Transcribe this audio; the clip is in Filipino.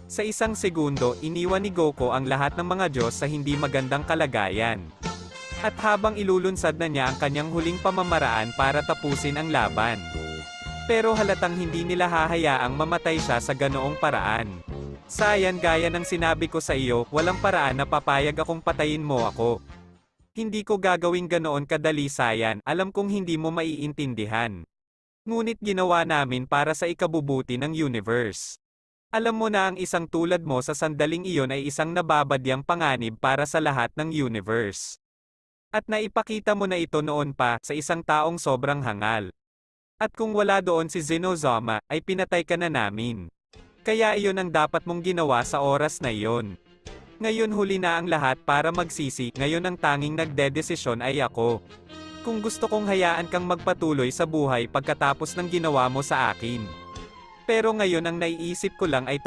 Sa isang segundo, iniwan ni Goku ang lahat ng mga Diyos sa hindi magandang kalagayan. At habang ilulunsad na niya ang kanyang huling pamamaraan para tapusin ang laban. Pero halatang hindi nila hahayaang mamatay siya sa ganoong paraan. Sayan, gaya ng sinabi ko sa iyo, walang paraan na papayag akong patayin mo ako. Hindi ko gagawing ganoon kadali, Sayan, alam kong hindi mo maiintindihan. Ngunit ginawa namin para sa ikabubuti ng universe. Alam mo na ang isang tulad mo sa sandaling iyon ay isang nababadyang panganib para sa lahat ng universe. At naipakita mo na ito noon pa, sa isang taong sobrang hangal. At kung wala doon si Zenozama, ay pinatay ka na namin. Kaya iyon ang dapat mong ginawa sa oras na iyon. Ngayon huli na ang lahat para magsisi, ngayon ang tanging nagdedesisyon ay ako. Kung gusto kong hayaan kang magpatuloy sa buhay pagkatapos ng ginawa mo sa akin. Pero ngayon ang naiisip ko lang ay